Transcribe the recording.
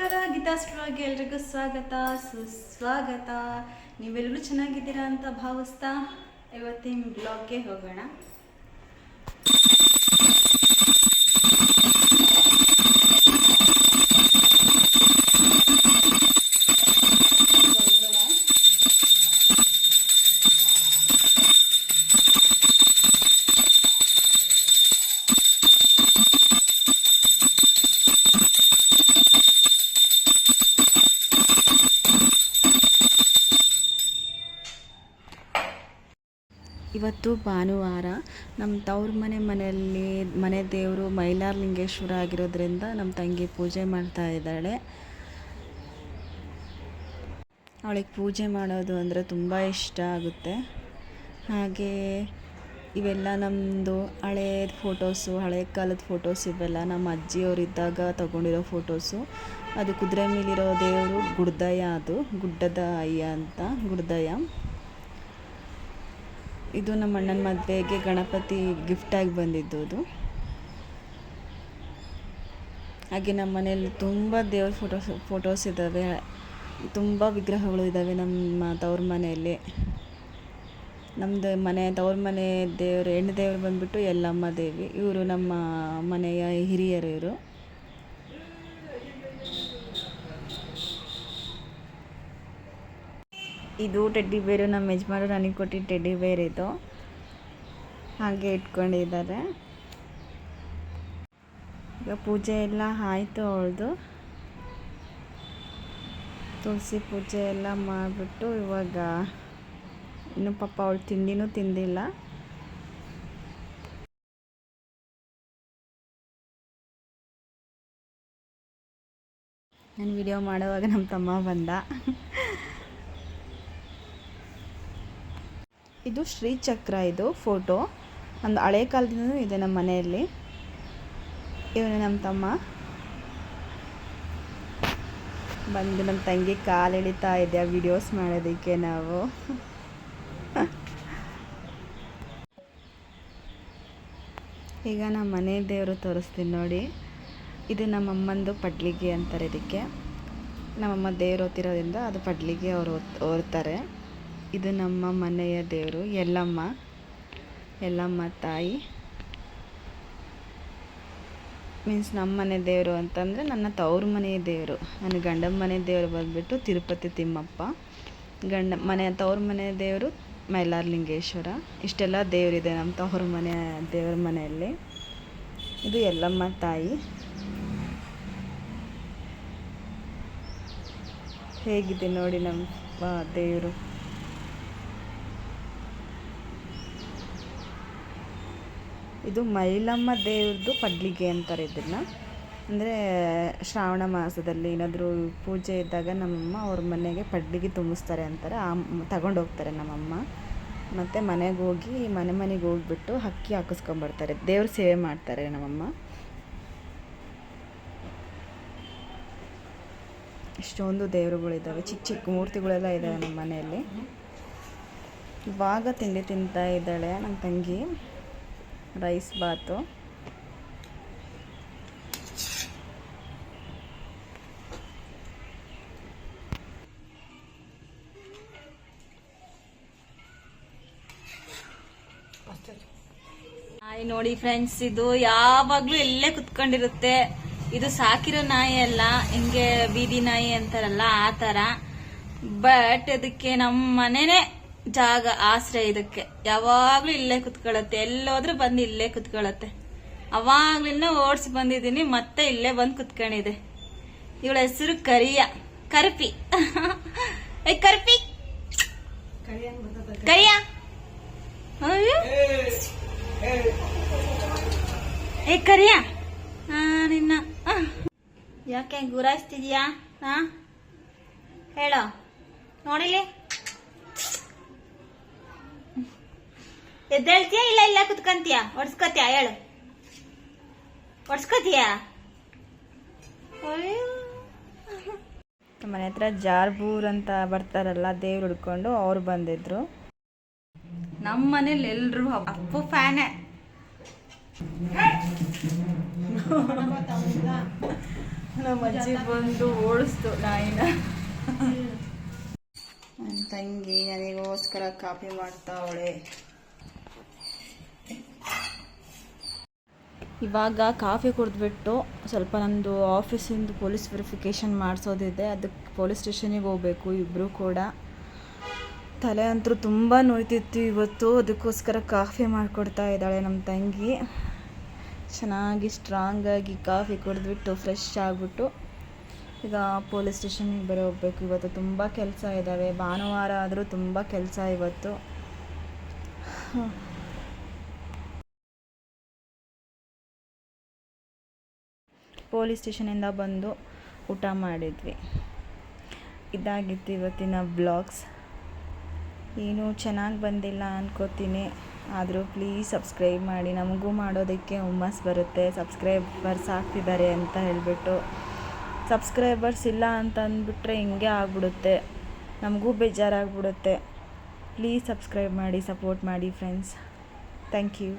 ನಮಸ್ಕಾರ, ಗೀತಾಸ್ಟ್ರಾಗೆ ಎಲ್ರಿಗೂ ಸ್ವಾಗತ ಸುಸ್ವಾಗತ. ನೀವೆಲ್ಲರೂ ಚೆನ್ನಾಗಿದ್ದೀರಾ ಅಂತ ಭಾವಿಸ್ತಾ ಇವತ್ತಿನ ಬ್ಲಾಗ್ಗೆ ಹೋಗೋಣ. ಇವತ್ತು ಭಾನುವಾರ. ನಮ್ಮ ತವ್ರ ಮನೆಯಲ್ಲಿ ಮನೆ ದೇವರು ಮೈಲಾರಲಿಂಗೇಶ್ವರ ಆಗಿರೋದ್ರಿಂದ ನಮ್ಮ ತಂಗಿ ಪೂಜೆ ಮಾಡ್ತಾ ಇದ್ದಾಳೆ. ಅವಳಿಗೆ ಪೂಜೆ ಮಾಡೋದು ಅಂದರೆ ತುಂಬ ಇಷ್ಟ ಆಗುತ್ತೆ. ಹಾಗೆ ಇವೆಲ್ಲ ನಮ್ಮದು ಹಳೇ ಫೋಟೋಸು, ಹಳೆ ಕಾಲದ ಫೋಟೋಸ್. ಇವೆಲ್ಲ ನಮ್ಮ ಅಜ್ಜಿಯವರಿದ್ದಾಗ ತಗೊಂಡಿರೋ ಫೋಟೋಸು. ಅದು ಕುದುರೆ ಮೇಲಿರೋ ದೇವರು ಗುಡ್ದಯ್ಯ, ಅದು ಗುಡ್ಡದ ಅಯ್ಯ ಅಂತ ಗುಡ್ದಯ್ಯ. ಇದು ನಮ್ಮ ಅಣ್ಣನ ಮದುವೆಗೆ ಗಣಪತಿ ಗಿಫ್ಟಾಗಿ ಬಂದಿದ್ದು ಅದು. ಹಾಗೆ ನಮ್ಮ ಮನೆಯಲ್ಲಿ ತುಂಬ ದೇವ್ರ ಫೋಟೋಸ್ ಇದ್ದಾವೆ, ತುಂಬ ವಿಗ್ರಹಗಳು ಇದ್ದಾವೆ ನಮ್ಮ ತವ್ರ ಮನೆಯಲ್ಲಿ. ನಮ್ಮದು ತವ್ರ ಮನೆ ದೇವರು, ಹೆಣ್ಣು ದೇವರು ಬಂದುಬಿಟ್ಟು ಯಲ್ಲಮ್ಮ ದೇವಿ. ಇವರು ನಮ್ಮ ಮನೆಯ ಹಿರಿಯರು. ಇವರು ಇದು ಟೆಡ್ಡಿ ಬೇರು, ನಮ್ಮ ಯಜಮಾನರು ನನಗೆ ಕೊಟ್ಟಿದ್ದು ಟೆಡ್ಡಿ ಬೇರ್. ಇದು ಹಾಗೆ ಇಟ್ಕೊಂಡಿದ್ದಾರೆ. ಈಗ ಪೂಜೆ ಎಲ್ಲ ಆಯಿತು ಅವಳದು. ತುಳಸಿ ಪೂಜೆ ಎಲ್ಲ ಮಾಡಿಬಿಟ್ಟು ಇವಾಗ ಇನ್ನು ಪಾಪ ಅವಳು ತಿಂಡಿನೂ ತಿಂದಿಲ್ಲ. ನಾನು ವಿಡಿಯೋ ಮಾಡುವಾಗ ನಮ್ಮ ತಮ್ಮ ಬಂದ. ಇದು ಶ್ರೀಚಕ್ರ, ಇದು ಫೋಟೋ ಒಂದು ಹಳೆ ಕಾಲದಿಂದ ಇದೆ ನಮ್ಮ ಮನೆಯಲ್ಲಿ. ಇವನು ನಮ್ಮ ತಮ್ಮ ಬಂದು ನಮ್ಮ ತಂಗಿ ಕಾಲು ಎಳಿತಾ ಇದೆ ವಿಡಿಯೋಸ್ ಮಾಡೋದಕ್ಕೆ. ನಾವು ಈಗ ನಮ್ಮ ಮನೆ ದೇವರು ತೋರಿಸ್ತೀನಿ ನೋಡಿ. ಇದು ನಮ್ಮಮ್ಮಂದು ಪಡ್ಲಿಗೆ ಅಂತಾರೆ ಇದಕ್ಕೆ. ನಮ್ಮಮ್ಮ ದೇವ್ರು ಓದ್ತಿರೋದ್ರಿಂದ ಅದು ಪಡ್ಲಿಗೆ ಅವರು ಓದ್ತಾರೆ. ಇದು ನಮ್ಮ ಮನೆಯ ದೇವರು ಯಲ್ಲಮ್ಮ ತಾಯಿ. ಮೀನ್ಸ್ ನಮ್ಮ ಮನೆ ದೇವರು ಅಂತಂದರೆ ನನ್ನ ತವ್ರ ಮನೆಯ ದೇವರು. ನನ್ನ ಗಂಡನ ಮನೆ ದೇವರು ಬಂದುಬಿಟ್ಟು ತಿರುಪತಿ ತಿಮ್ಮಪ್ಪ. ತವ್ರ ಮನೆ ದೇವರು ಮೈಲಾರಲಿಂಗೇಶ್ವರ. ಇಷ್ಟೆಲ್ಲ ದೇವರಿದೆ ನಮ್ಮ ತವ್ರ ದೇವ್ರ ಮನೆಯಲ್ಲಿ. ಇದು ಯಲ್ಲಮ್ಮ ತಾಯಿ. ಹೇಗಿದೆ ನೋಡಿ ನಮ್ಮ ದೇವರು. ಇದು ಮೈಲಮ್ಮ ದೇವ್ರದ್ದು ಪಡ್ಲಿಗೆ ಅಂತಾರೆ ಇದನ್ನು. ಅಂದರೆ ಶ್ರಾವಣ ಮಾಸದಲ್ಲಿ ಏನಾದರೂ ಪೂಜೆ ಇದ್ದಾಗ ನಮ್ಮಮ್ಮ ಅವ್ರ ಮನೆಗೆ ಪಡ್ಲಿಗೆ ತುಂಬಿಸ್ತಾರೆ ಅಂತಾರೆ. ತಗೊಂಡೋಗ್ತಾರೆ ನಮ್ಮಮ್ಮ. ಮತ್ತು ಮನೆಗೆ ಹೋಗಿ ಮನೆಗೆ ಹೋಗ್ಬಿಟ್ಟು ಅಕ್ಕಿ ಹಾಕಿಸ್ಕೊಂಬರ್ತಾರೆ. ದೇವ್ರ ಸೇವೆ ಮಾಡ್ತಾರೆ ನಮ್ಮಮ್ಮ. ಇಷ್ಟೊಂದು ದೇವರುಗಳಿದ್ದಾವೆ, ಚಿಕ್ಕ ಚಿಕ್ಕ ಮೂರ್ತಿಗಳೆಲ್ಲ ಇದ್ದಾವೆ ನಮ್ಮ ಮನೆಯಲ್ಲಿ. ಇವಾಗ ತಿಂಡಿ ತಿಂತಾ ಇದ್ದಾಳೆ ನನ್ನ ತಂಗಿ, ರೈಸ್ ಬಾತು. ನಾಯಿ ನೋಡಿ ಫ್ರೆಂಡ್ಸ್, ಇದು ಯಾವಾಗ್ಲೂ ಇಲ್ಲೇ ಕುತ್ಕೊಂಡಿರುತ್ತೆ. ಇದು ಸಾಕಿರೋ ನಾಯಿ ಅಲ್ಲ, ಹಿಂಗೆ ಬೀದಿ ನಾಯಿ ಅಂತಾರಲ್ಲ ಆ ತರ. ಬಟ್ ಅದಕ್ಕೆ ನಮ್ಮ ಮನೆನೇ ಜಾಗ, ಆಶ್ರಯ. ಇದಕ್ಕೆ ಯಾವಾಗ್ಲೂ ಇಲ್ಲೇ ಕುತ್ಕೊಳ್ಳುತ್ತೆ. ಎಲ್ಲೋದ್ರೂ ಬಂದು ಇಲ್ಲೇ ಕುತ್ಕೊಳ್ಳುತ್ತೆ. ಅವಾಗ್ಲಿಂದ ಓಡಿಸಿ ಬಂದಿದ್ದೀನಿ, ಮತ್ತೆ ಇಲ್ಲೇ ಬಂದು ಕುತ್ಕೊಂಡಿದೆ. ಇವಳ ಹೆಸರು ಕರ್ಪಿ. ಕರ್ಪಿ ಕರಿಯ. ಕರಿಯ ನಿನ್ನ ಯಾಕೆ ಗುರಾಯಿಸ್ತಿದ್ಯಾ? ಹೇಳೋ ನೋಡಿಲಿ. ಎದ್ದೇಳ್ತೀಯಾ ಇಲ್ಲ ಕುತ್ಕಂತೀಯಾ? ಒಡ್ಸ್ಕೊತೀಯಾ? ಹೇಳು, ಒಡ್ಸ್ಕೊತೀಯಾ? ಮನೆ ಹತ್ರ ಜಾರ್ಬೂರ್ ಅಂತ ಬರ್ತಾರಲ್ಲ ದೇವ್ರು ಹುಡ್ಕೊಂಡು, ಅವ್ರು ಬಂದಿದ್ರು. ನಮ್ಮ ಮನೇಲಿ ಎಲ್ರು ಅಪ್ಪು ಫ್ಯಾನೇ. ನಮ್ಮ ಅಜ್ಜಿ ಬಂದು ಓಡಿಸ್ತು ನಾಯಿನ. ನನ್ನ ತಂಗಿ ನನಗೋಸ್ಕರ ಕಾಫಿ ಮಾಡ್ತಾವಳೆ. ಇವಾಗ ಕಾಫಿ ಕುಡಿದ್ಬಿಟ್ಟು ಸ್ವಲ್ಪ ನಂದು ಆಫೀಸಿಂದು ಪೊಲೀಸ್ ವೆರಿಫಿಕೇಷನ್ ಮಾಡಿಸೋದಿದೆ, ಅದಕ್ಕೆ ಪೊಲೀಸ್ ಸ್ಟೇಷನಿಗೆ ಹೋಗಬೇಕು. ಇಬ್ಬರು ಕೂಡ ತಲೆ ಅಂತೂ ತುಂಬ ನೋಯ್ತಿತ್ತು ಇವತ್ತು, ಅದಕ್ಕೋಸ್ಕರ ಕಾಫಿ ಮಾಡಿಕೊಡ್ತಾ ಇದ್ದಾಳೆ ನಮ್ಮ ತಂಗಿ. ಚೆನ್ನಾಗಿ ಸ್ಟ್ರಾಂಗಾಗಿ ಕಾಫಿ ಕುಡಿದ್ಬಿಟ್ಟು ಫ್ರೆಶ್ ಆಗಿಬಿಟ್ಟು ಈಗ ಪೊಲೀಸ್ ಸ್ಟೇಷನಿಗೆ ಬರೋ ಹೋಗಬೇಕು. ಇವತ್ತು ತುಂಬ ಕೆಲಸ ಇದ್ದಾವೆ, ಭಾನುವಾರ ಆದರೂ ತುಂಬ ಕೆಲಸ ಇವತ್ತು. ಪೊಲೀಸ್ ಸ್ಟೇಷನಿಂದ ಬಂದು ಊಟ ಮಾಡಿದ್ವಿ. ಇದಾಗಿತ್ತು ಇವತ್ತಿನ ಬ್ಲಾಗ್ಸ್. ಏನೂ ಚೆನ್ನಾಗಿ ಬಂದಿಲ್ಲ ಅನ್ಕೋತೀನಿ, ಆದರೂ ಪ್ಲೀಸ್ ಸಬ್ಸ್ಕ್ರೈಬ್ ಮಾಡಿ. ನಮಗೂ ಮಾಡೋದಕ್ಕೆ ಹುಮ್ಮಸ್ ಬರುತ್ತೆ, ಸಬ್ಸ್ಕ್ರೈಬರ್ಸ್ ಆಗ್ತಿದ್ದಾರೆ ಅಂತ ಹೇಳಿಬಿಟ್ಟು. ಸಬ್ಸ್ಕ್ರೈಬರ್ಸ್ ಇಲ್ಲ ಅಂತ ಅಂದ್ಬಿಟ್ರೆ ಹಿಂಗೆ ಆಗ್ಬಿಡುತ್ತೆ, ನಮಗೂ ಬೇಜಾರಾಗ್ಬಿಡುತ್ತೆ. ಪ್ಲೀಸ್ ಸಬ್ಸ್ಕ್ರೈಬ್ ಮಾಡಿ, ಸಪೋರ್ಟ್ ಮಾಡಿ ಫ್ರೆಂಡ್ಸ್. Thank you.